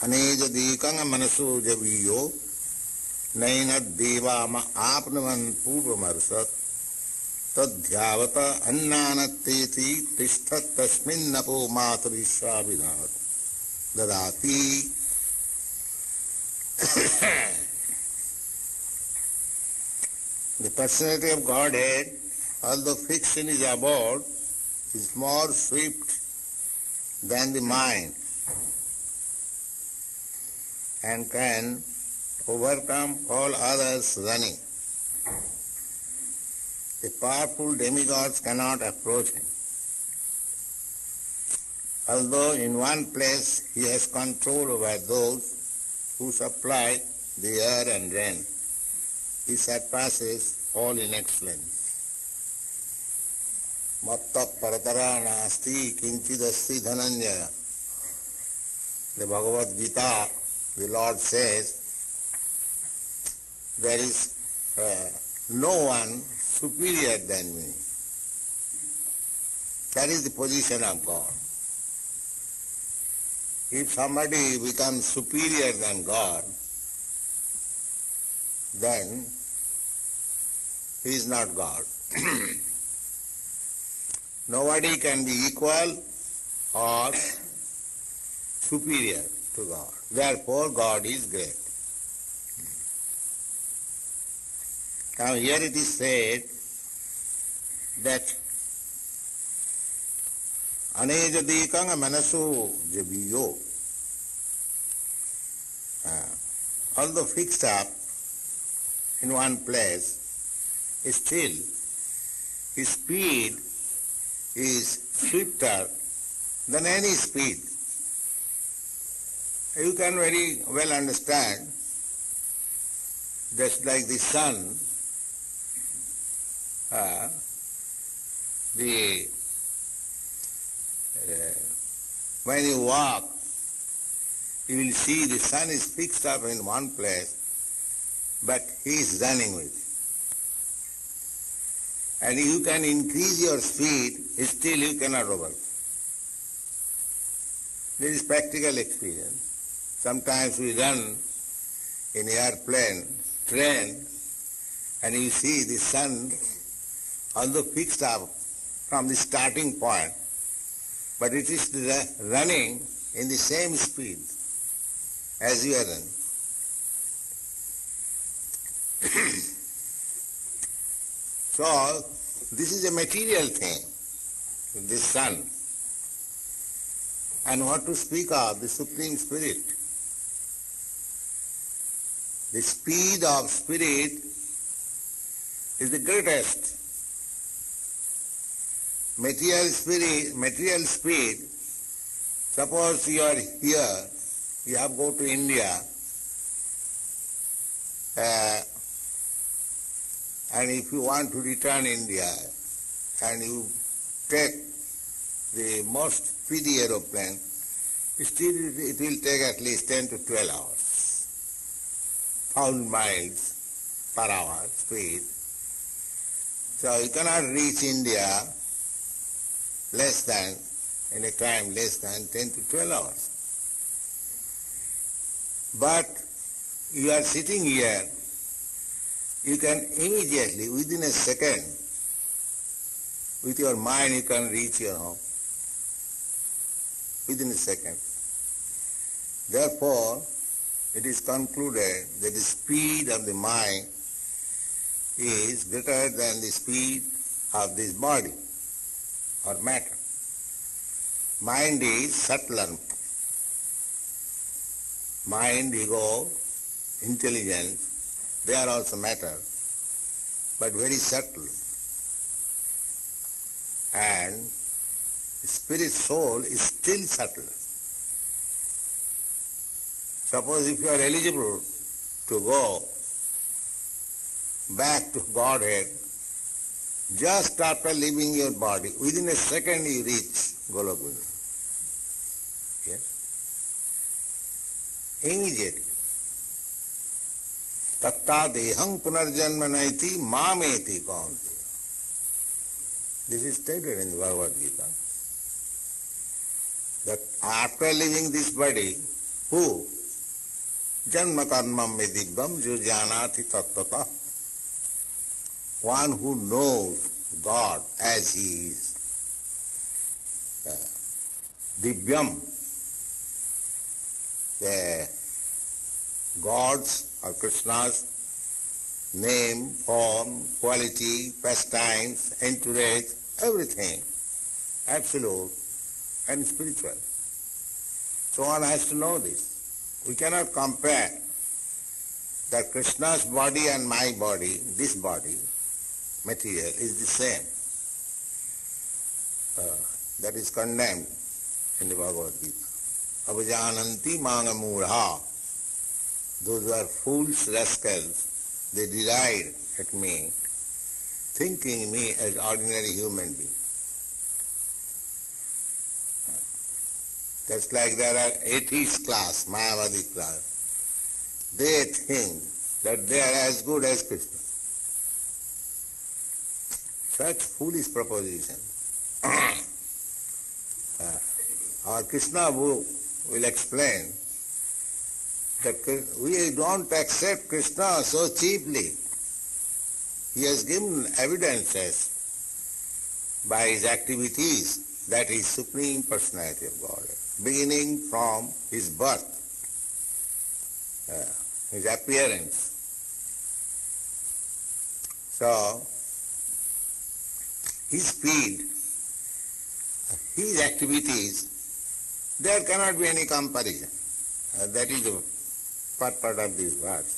अनेजदीकं मनसो जवीयो नैनद देवाम आपनवन पूर्वमर्षत तद्ध्यावत अन्नानत्तेति तिष्ठत् तस्मिन्नपो मातरिष्वा विधात ददाति. The personality of Godhead, although fixed in his abode, is more swift than the mind and can overcome all others running. The powerful demigods cannot approach him. Although in one place he has control over those who supply the air and rain, he surpasses all in excellence. Matta paratara nasti kinchidasti dhananjaya. The Bhagavad Gita, the Lord says, there is no one superior than me. That is the position of God. If somebody becomes superior than God, then he is not God. Nobody can be equal or superior to God. Therefore, God is great. Now here it is said that anejadikang manaso jabiyo. Although fixed up in one place, still his speed is swifter than any speed. You can very well understand, just like the sun, when you walk, you will see the sun is fixed up in one place, but he is running with it. And you can increase your speed, still you cannot overcome. This is practical experience. Sometimes we run in airplane, train, and you see the sun, although fixed up from the starting point, but it is running in the same speed as you are running. So, this is a material thing, this sun. And what to speak of, the Supreme Spirit. The speed of Spirit is the greatest. Material speed, suppose you are here, you have to go to India, and if you want to return India, and you take the most speedy aeroplane, still it will take at least 10 to 12 hours. 1,000 miles per hour speed. So you cannot reach India in a time less than 10 to 12 hours. But you are sitting here, you can immediately, within a second, with your mind you can reach your home. Within a second. Therefore, it is concluded that the speed of the mind is greater than the speed of this body or matter. Mind is subtler. Mind, ego, intelligence, they are also matter, but very subtle. And the spirit soul is still subtle. Suppose if you are eligible to go back to Godhead, just after leaving your body, within a second you reach Goloka. Yes? Immediately. Tatta dehang punarjanma naiti mameti kaunte. This is stated in the Bhagavad Gita. That after leaving this body, Who? Janma-karmam divyam jujyanati tattvata. One who knows God as He is. Divyam, the God's or Krishna's name, form, quality, pastimes, entourage, everything, absolute and spiritual. So one has to know this. We cannot compare that Krishna's body and my body, this body, material, is the same. That is condemned in the Bhagavad Gita. Avajananti manga. Those who are fools, rascals, they deride at me, thinking me as ordinary human being. Just like there are atheist class, Mayavadi class, they think that they are as good as Krishna. Such foolish proposition. Our Krishna book will explain that we don't accept Krishna so cheaply. He has given evidences by his activities that he is Supreme Personality of Godhead, beginning from his birth, his appearance. So, his speed, his activities, there cannot be any comparison. That is the purport of this verse.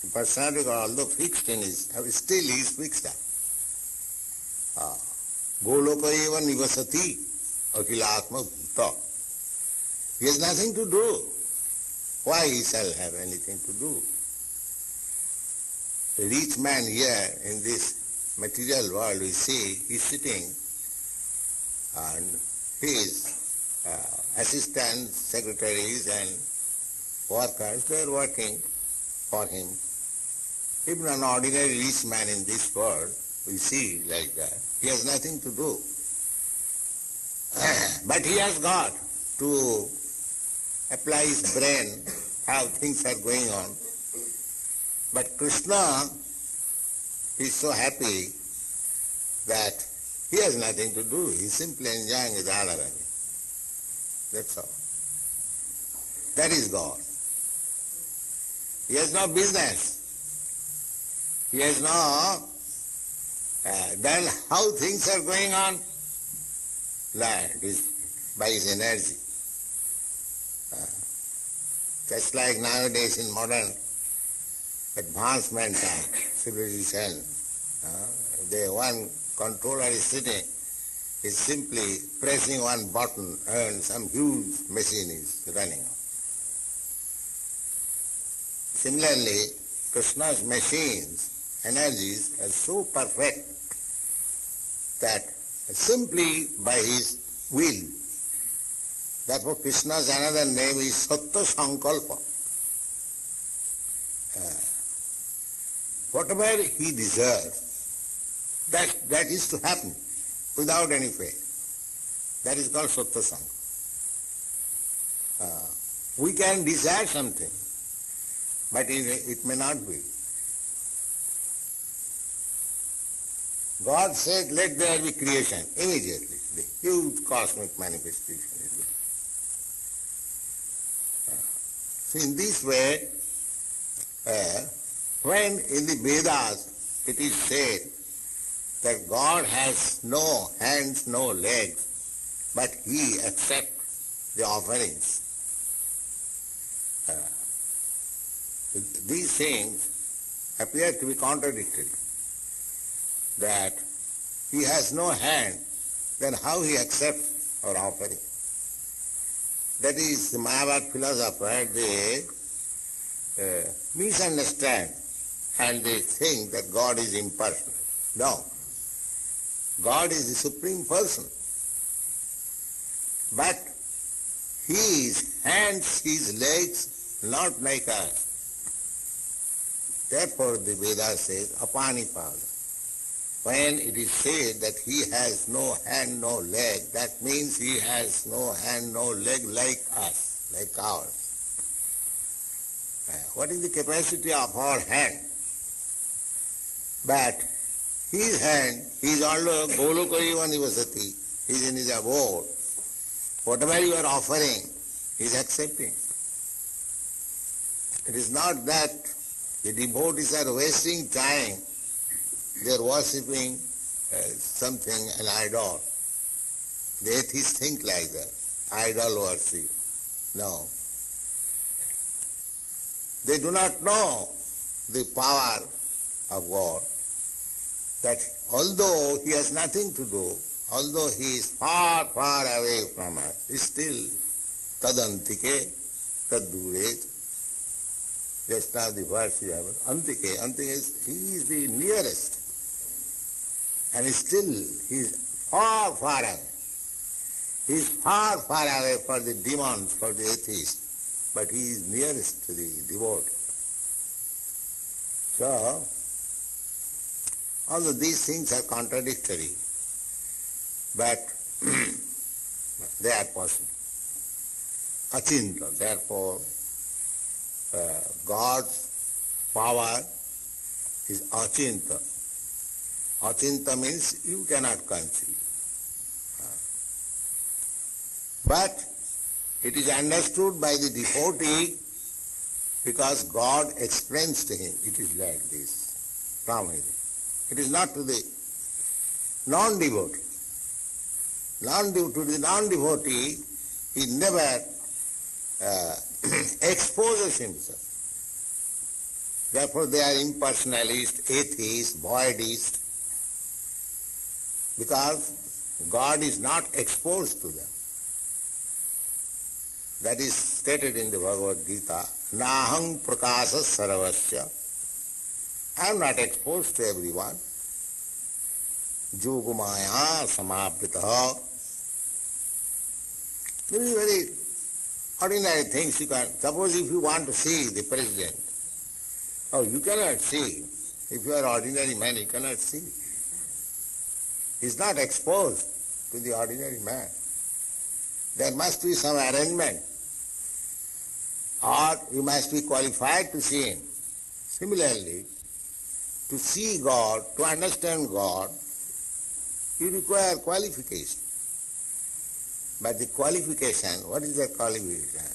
The personality of God, although fixed in his, still he is fixed up. Goloka nivasati akilatma bhuta. He has nothing to do. Why he shall have anything to do? The rich man here in this material world, we see, he is sitting and his assistants, secretaries and workers, they are working for him. Even an ordinary rich man in this world, we see like that, he has nothing to do. But he has got to apply his brain, how things are going on. But Krishna is so happy that he has nothing to do. He is simply enjoying his Radharani. That's all. That is God. He has no business. He has no done how things are going on. It is by his energy. Just like nowadays in modern advancement of civilization, one controller is sitting, is simply pressing one button and some huge machine is running. Similarly, Krishna's machines, energies are so perfect that simply by his will, therefore Krishna's another name is Sattva Sankalpa. Whatever he desires, that is to happen without any fail. That is called Sattva Sankalpa. We can desire something, but it may not be. God said, let there be creation. Immediately, the huge cosmic manifestation is there. So in this way, when in the Vedas it is said that God has no hands, no legs, but he accepts the offerings, these things appear to be contradictory. That he has no hand, then how he accepts our offering? That is, the Mayavad philosopher, they misunderstand and they think that God is impersonal. No. God is the Supreme Person. But his hands, his legs, not like us. Therefore the Vedas says, apanipada. When it is said that he has no hand, no leg, that means he has no hand, no leg like us, like ours. What is the capacity of our hand? But his hand, he is also Golokayivasati, he is in his abode. Whatever you are offering, he is accepting. It is not that the devotees are wasting time, they are worshipping something, an idol. The atheists think like that, idol worship. No. They do not know the power of God, that although he has nothing to do, although he is far, far away from us, still tadantike, tadduret. Just now the verse you have, antike, antike is, he is the nearest. And still he is far, far away. He is far, far away for the demons, for the atheists, but he is nearest to the devotee. So, although these things are contradictory, but they are possible. Achinta, therefore, God's power is achinta. Achinta means you cannot conceive. But it is understood by the devotee because God explains to him. It is like this. It is not to the non-devotee. To the non-devotee, he never exposes himself. Therefore they are impersonalist, atheist, voidist, because God is not exposed to them. That is stated in the Bhagavad Gita, Nahang prakasa sarvasya. I am not exposed to everyone. Jogumaya samavritaha. Very ordinary things you can. Suppose if you want to see the president, you cannot see. If you are an ordinary man, you cannot see. He is not exposed to the ordinary man. There must be some arrangement, or you must be qualified to see him. Similarly, to see God, to understand God, you require qualification. But the qualification, what is the qualification?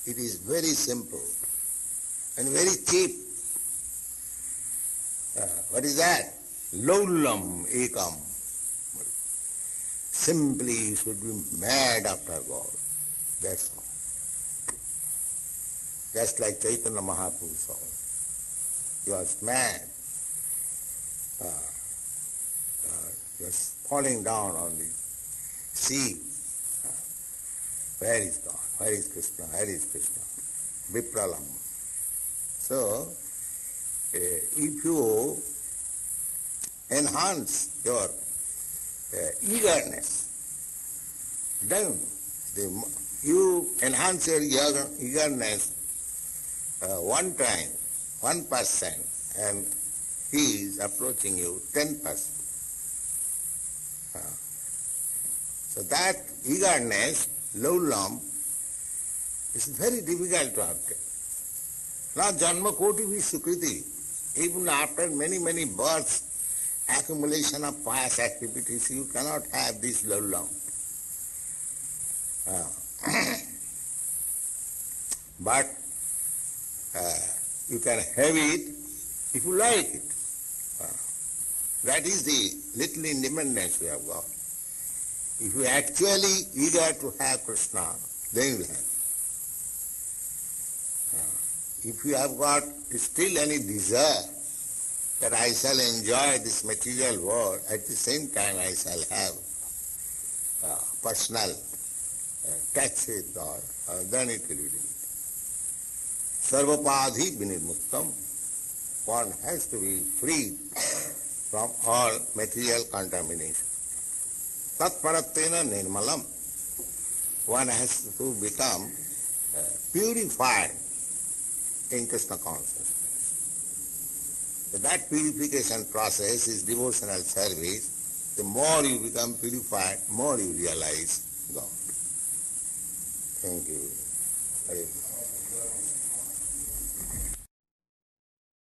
It is very simple and very cheap. What is that? Laulyam, ekam. Simply you should be mad after God. That's all. Just like Caitanya Mahāprabhu said. He was mad. He was falling down on the sea. Where is God? Where is Krishna? Where is Krishna? Vipralamba. So, if you enhance your eagerness, then you enhance your eagerness one time, 1%, and he is approaching you 10%. So that eagerness, Laulyam, is very difficult to obtain. Now janma-koṭi-sukṛtair, even after many, many births, accumulation of pious activities, you cannot have this Laulyam. But you can have it if you like it. That is the little independence we have got. If you are actually eager to have Krishna, then you have. If you have got still any desire that I shall enjoy this material world, at the same time I shall have personal touch with God, then it will be difficult. Sarvapadhi vinirmuktam. One has to be free from all material contamination. Tatparatena nirmalam. One has to become purified in Krishna consciousness. So that purification process is devotional service. The more you become purified, more you realize God. Thank you. Hare Krishna.